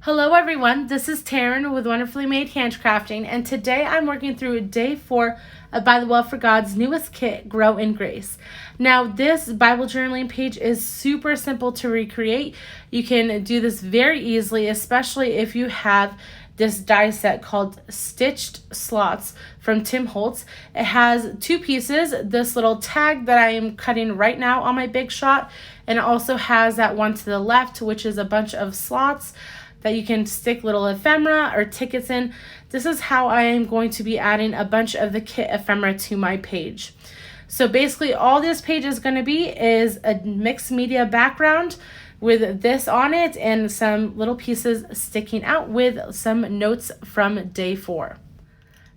Hello everyone, this is Taryn with Wonderfully Made Handcrafting, and today I'm working through day 4 of By the Well for God's newest kit, Grow in Grace. Now this Bible journaling page is super simple to recreate. You can do this very easily, especially if you have this die set called Stitched Slots from Tim Holtz. It has 2 pieces, this little tag that I am cutting right now on my big shot, and it also has that one to the left, which is a bunch of slots that you can stick little ephemera or tickets in. This is how I am going to be adding a bunch of the kit ephemera to my page. So basically all this page is going to be is a mixed media background with this on it and some little pieces sticking out with some notes from day 4.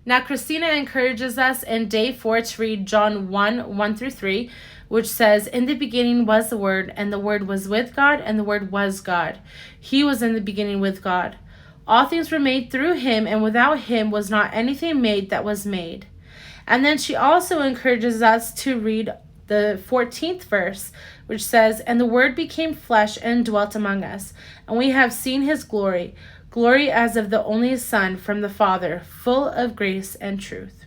Now Christina encourages us in day 4 to read John 1:1-3, which says, "In the beginning was the Word, and the Word was with God, and the Word was God. He was in the beginning with God. All things were made through him, and without him was not anything made that was made." And then she also encourages us to read the 14th verse, which says, "And the Word became flesh and dwelt among us, and we have seen his glory, glory as of the only Son from the Father, full of grace and truth."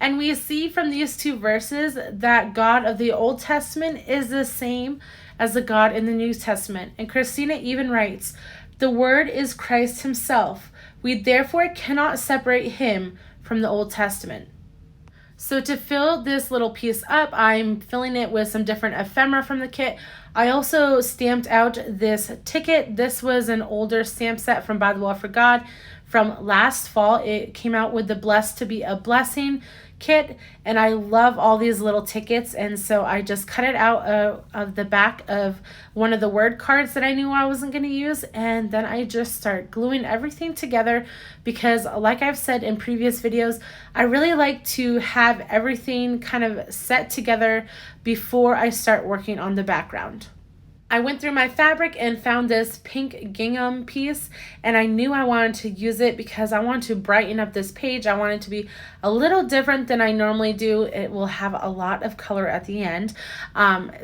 And we see from these 2 verses that God of the Old Testament is the same as the God in the New Testament. And Christina even writes, "The Word is Christ himself. We therefore cannot separate him from the Old Testament." So to fill this little piece up, I'm filling it with some different ephemera from the kit. I also stamped out this ticket. This was an older stamp set from By the Well for God from last fall. It came out with the Blessed to be a Blessing kit, and I love all these little tickets, and so I just cut it out of the back of one of the word cards that I knew I wasn't going to use, and then I just start gluing everything together because, like I've said in previous videos, I really like to have everything kind of set together before I start working on the background. I went through my fabric and found this pink gingham piece, and I knew I wanted to use it because I want to brighten up this page. I want it to be a little different than I normally do. It will have a lot of color at the end.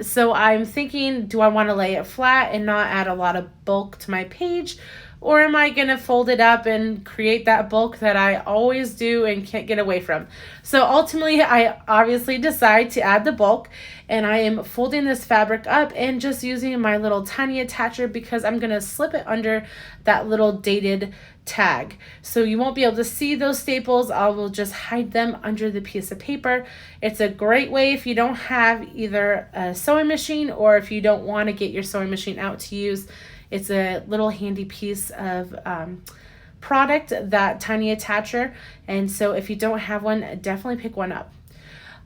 So I'm thinking, do I want to lay it flat and not add a lot of bulk to my page? Or am I going to fold it up and create that bulk that I always do and can't get away from? So ultimately, I obviously decide to add the bulk, and I am folding this fabric up and just using my little tiny attacher because I'm going to slip it under that little dated tag. So you won't be able to see those staples. I will just hide them under the piece of paper. It's a great way if you don't have either a sewing machine or if you don't want to get your sewing machine out to use. It's a little handy piece of product, that tiny attacher, and so if you don't have one, definitely pick one up.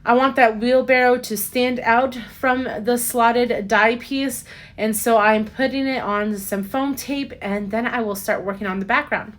I want that wheelbarrow to stand out from the slotted die piece, and so I'm putting it on some foam tape, and then I will start working on the background.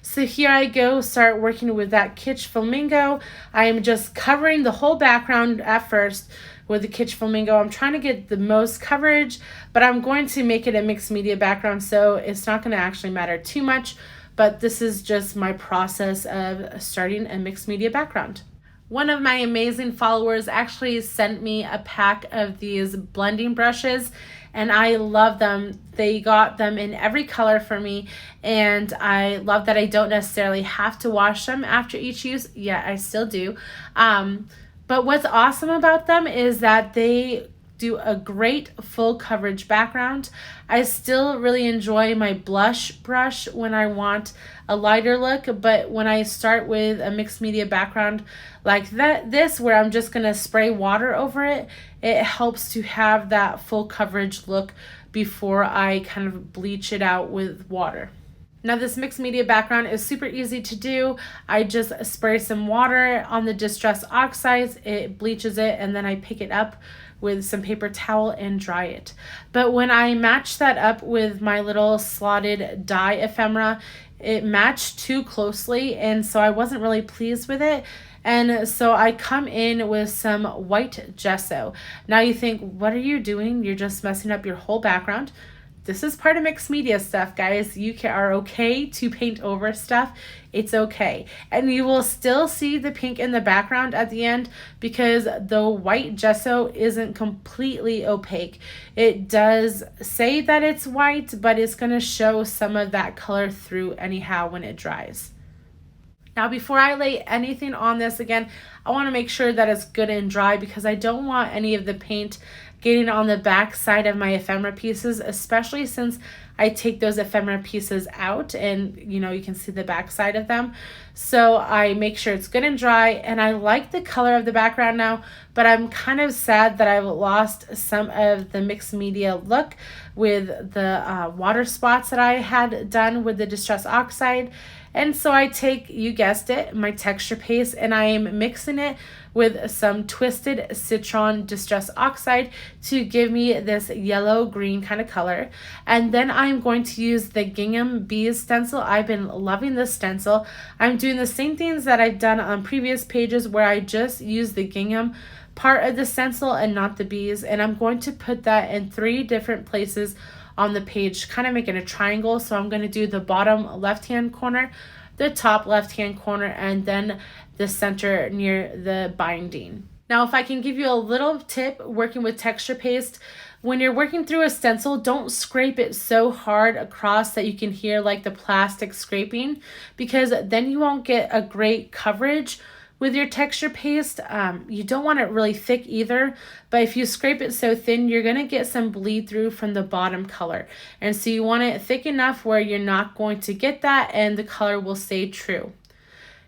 So here I go, start working with that Kitsch Flamingo. I am just covering the whole background at first with the Kitsch Flamingo. I'm trying to get the most coverage, but I'm going to make it a mixed media background, so it's not going to actually matter too much, but this is just my process of starting a mixed media background. One of my amazing followers actually sent me a pack of these blending brushes, and I love them. They got them in every color for me, and I love that I don't necessarily have to wash them after each use. Yeah, I still do. But what's awesome about them is that they do a great full coverage background. I still really enjoy my blush brush when I want a lighter look, but when I start with a mixed media background like this where I'm just gonna spray water over it, it helps to have that full coverage look before I kind of bleach it out with water. Now this mixed media background is super easy to do. I just spray some water on the distress oxides, it bleaches it, and then I pick it up with some paper towel and dry it. But when I match that up with my little slotted die ephemera, it matched too closely, and so I wasn't really pleased with it. And so I come in with some white gesso. Now you think, what are you doing? You're just messing up your whole background. this is part of mixed media stuff, guys. You are okay to paint over stuff. It's okay. And you will still see the pink in the background at the end because the white gesso isn't completely opaque. It does say that it's white, but it's going to show some of that color through anyhow when it dries. Now, before I lay anything on this again, I want to make sure that it's good and dry because I don't want any of the paint getting on the back side of my ephemera pieces, especially since I take those ephemera pieces out and you can see the back side of them. So I make sure it's good and dry, and I like the color of the background now, but I'm kind of sad that I've lost some of the mixed media look with the water spots that I had done with the Distress Oxide. And so I take, you guessed it, my texture paste, and I am mixing it with some twisted Citron Distress Oxide to give me this yellow-green kind of color. And then I'm going to use the Gingham Bees stencil. I've been loving this stencil. I'm doing the same things that I've done on previous pages where I just use the gingham part of the stencil and not the bees. And I'm going to put that in 3 different places on the page, kind of making a triangle. So I'm going to do the bottom left-hand corner, the top left-hand corner, and then the center near the binding. Now, if I can give you a little tip working with texture paste, when you're working through a stencil, don't scrape it so hard across that you can hear like the plastic scraping, because then you won't get a great coverage with your texture paste. You don't want it really thick either, but if you scrape it so thin, you're going to get some bleed through from the bottom color. And so you want it thick enough where you're not going to get that and the color will stay true.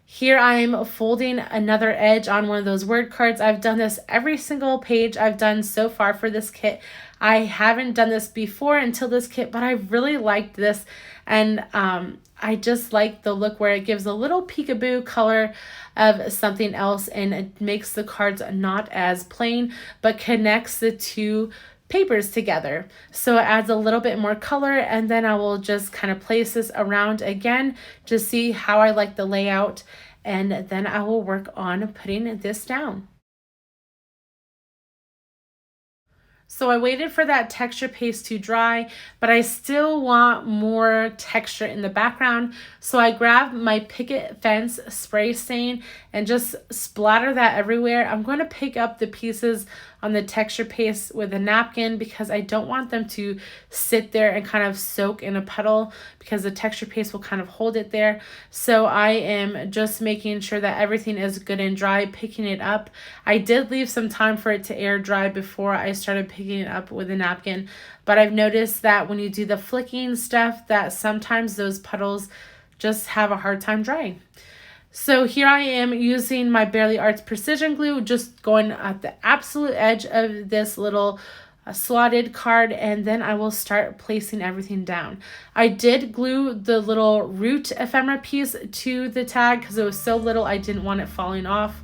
Here I'm folding another edge on one of those word cards. I've done this every single page I've done so far for this kit. I haven't done this before until this kit, but I really liked this, and I just like the look where it gives a little peekaboo color of something else, and it makes the cards not as plain, but connects the 2 papers together. So it adds a little bit more color, and then I will just kind of place this around again to see how I like the layout, and then I will work on putting this down. So I waited for that texture paste to dry, but I still want more texture in the background. So I grabbed my picket fence spray stain and just splatter that everywhere. I'm going to pick up the pieces on the texture paste with a napkin because I don't want them to sit there and kind of soak in a puddle, because the texture paste will kind of hold it there. So I am just making sure that everything is good and dry, picking it up. I did leave some time for it to air dry before I started picking it up with a napkin, but I've noticed that when you do the flicking stuff, that sometimes those puddles just have a hard time drying. So here I am using my Barely Arts precision glue, just going at the absolute edge of this little slotted card, and then I will start placing everything down. I did glue the little root ephemera piece to the tag because it was so little I didn't want it falling off.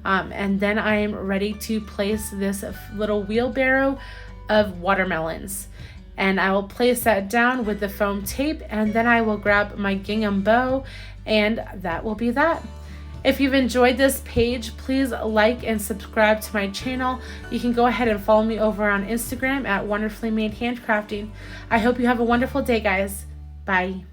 And then I am ready to place this little wheelbarrow of watermelons. And I will place that down with the foam tape, and then I will grab my gingham bow, and that will be that. If you've enjoyed this page, please like and subscribe to my channel. You can go ahead and follow me over on Instagram at Wonderfully Made Handcrafting. I hope you have a wonderful day, guys. Bye.